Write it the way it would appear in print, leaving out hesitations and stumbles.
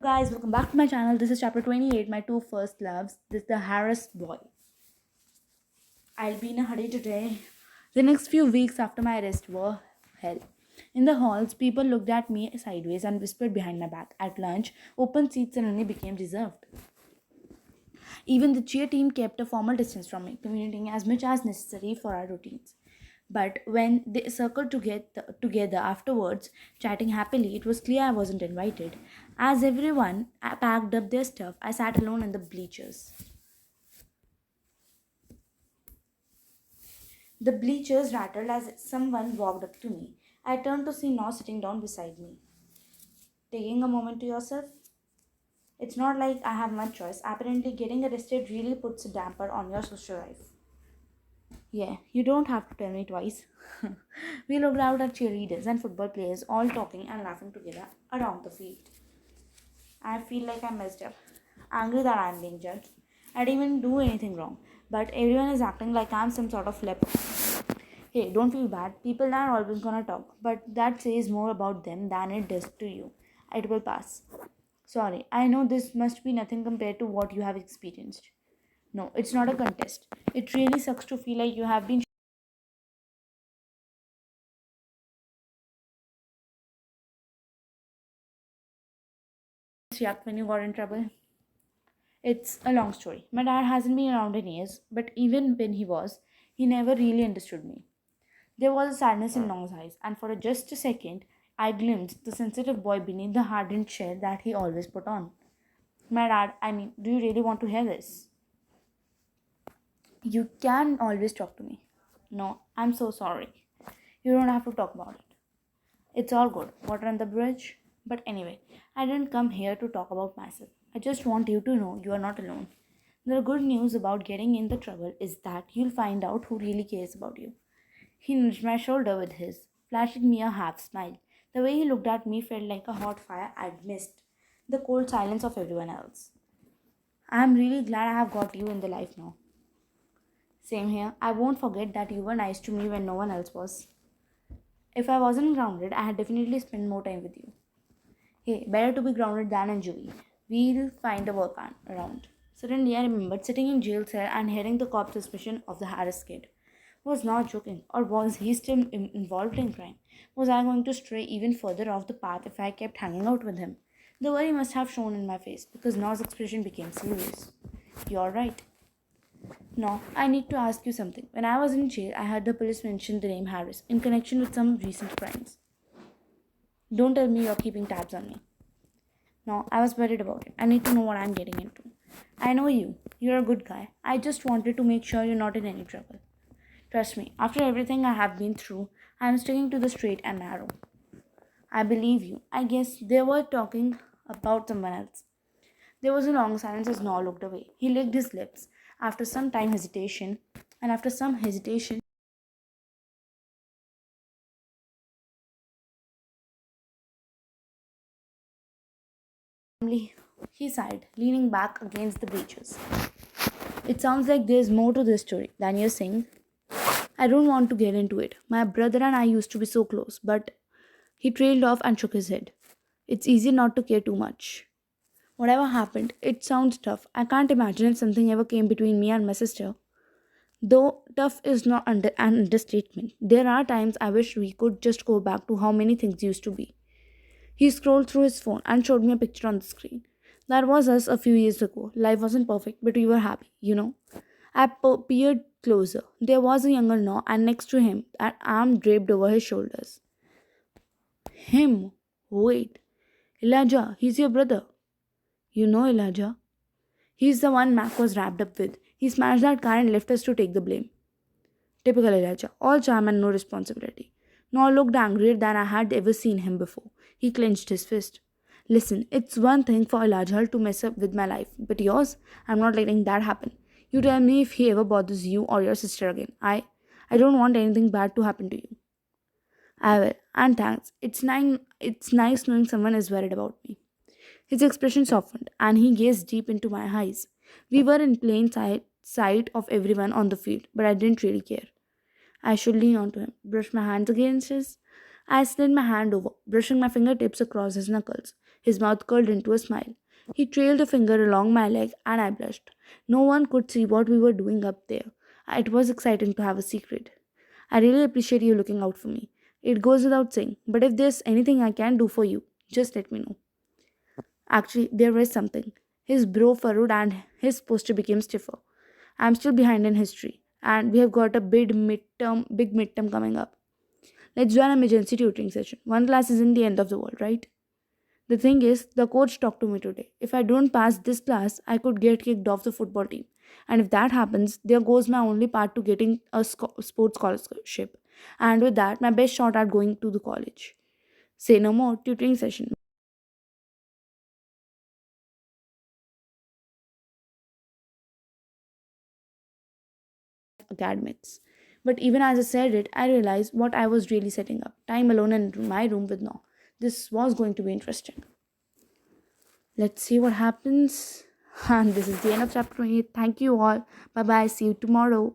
Guys, welcome back to my channel. This is chapter 28, my two first loves. This is the Harris boy. I'll be in a hurry today. The next few weeks after my arrest were hell. In the halls, people looked at me sideways and whispered behind my back. At lunch, open seats suddenly became reserved. Even the cheer team kept a formal distance from me, communicating as much as necessary for our routines. But when they circled together afterwards, chatting happily, it was clear I wasn't invited. As everyone packed up their stuff, I sat alone in the bleachers. The bleachers rattled as someone walked up to me. I turned to see Noah sitting down beside me. Taking a moment to yourself? It's not like I have much choice. Apparently, getting arrested really puts a damper on your social life. Yeah, you don't have to tell me twice. We looked out at cheerleaders and football players all talking and laughing together around the field. I feel like I messed up. Angry that I'm being judged. I didn't even do anything wrong. But everyone is acting like I'm some sort of leper. Hey, don't feel bad. People are always gonna talk. But that says more about them than it does to you. It will pass. Sorry, I know this must be nothing compared to what you have experienced. No, it's not a contest. It really sucks to feel like you have been react when you got in trouble. It's a long story. My dad hasn't been around in years, but even when he was, he never really understood me. There was a sadness in Long's eyes, and for just a second, I glimpsed the sensitive boy beneath the hardened shell that he always put on. My dad, do you really want to hear this? You can always talk to me. No, I'm so sorry. You don't have to talk about it. It's all good. Water on the bridge. But anyway, I didn't come here to talk about myself. I just want you to know you are not alone. The good news about getting in the trouble is that you'll find out who really cares about you. He nudged my shoulder with his, flashing me a half smile. The way he looked at me felt like a hot fire I'd missed, the cold silence of everyone else. I'm really glad I have got you in the life now. Same here. I won't forget that you were nice to me when no one else was. If I wasn't grounded, I had definitely spent more time with you. Hey, better to be grounded than in juvie. We'll find a around. Suddenly, I remembered sitting in jail cell and hearing the cop's suspicion of the Harris kid. Was not joking, or was he still involved in crime? Was I going to stray even further off the path if I kept hanging out with him? The worry must have shown in my face because Noah's expression became serious. You're right. No, I need to ask you something. When I was in jail, I heard the police mention the name Harris in connection with some recent crimes. Don't tell me you're keeping tabs on me. No, I was worried about it. I need to know what I'm getting into. I know you. You're a good guy. I just wanted to make sure you're not in any trouble. Trust me, after everything I have been through, I'm sticking to the straight and narrow. I believe you. I guess they were talking about someone else. There was a long silence as Noah looked away. He licked his lips. After some hesitation, he sighed, leaning back against the bleachers. It sounds like there's more to this story than you're saying. I don't want to get into it. My brother and I used to be so close, but he trailed off and shook his head. It's easy not to care too much. Whatever happened, it sounds tough. I can't imagine if something ever came between me and my sister. Though tough is not an understatement. There are times I wish we could just go back to how many things used to be. He scrolled through his phone and showed me a picture on the screen. That was us a few years ago. Life wasn't perfect, but we were happy, you know. I peered closer. There was a younger Noah, and next to him, an arm draped over his shoulders. Him? Wait. Elijah, he's your brother. You know Elijah? He's the one Mac was wrapped up with. He smashed that car and left us to take the blame. Typical Elijah. All charm and no responsibility. Noah looked angrier than I had ever seen him before. He clenched his fist. Listen, it's one thing for Elijah to mess up with my life, but yours, I'm not letting that happen. You tell me if he ever bothers you or your sister again. I don't want anything bad to happen to you. I will, and thanks. It's nice knowing someone is worried about me. His expression softened, and he gazed deep into my eyes. We were in sight of everyone on the field, but I didn't really care. I should lean onto him, brush my hands against his. I slid my hand over, brushing my fingertips across his knuckles. His mouth curled into a smile. He trailed a finger along my leg, and I blushed. No one could see what we were doing up there. It was exciting to have a secret. I really appreciate you looking out for me. It goes without saying, but if there's anything I can do for you, just let me know. Actually, there is something. His brow furrowed and his posture became stiffer. I'm still behind in history, and we have got a big midterm coming up. Let's do an emergency tutoring session. One class isn't the end of the world, right? The thing is, the coach talked to me today. If I don't pass this class, I could get kicked off the football team. And if that happens, there goes my only part to getting a sports scholarship. And with that, my best shot at going to the college. Say no more, tutoring session. Academics. But even as I said it, I realized what I was really setting up. Time alone in my room with No. This was going to be interesting. Let's see what happens. And this is the end of chapter 28. Thank you all. Bye bye. See you tomorrow.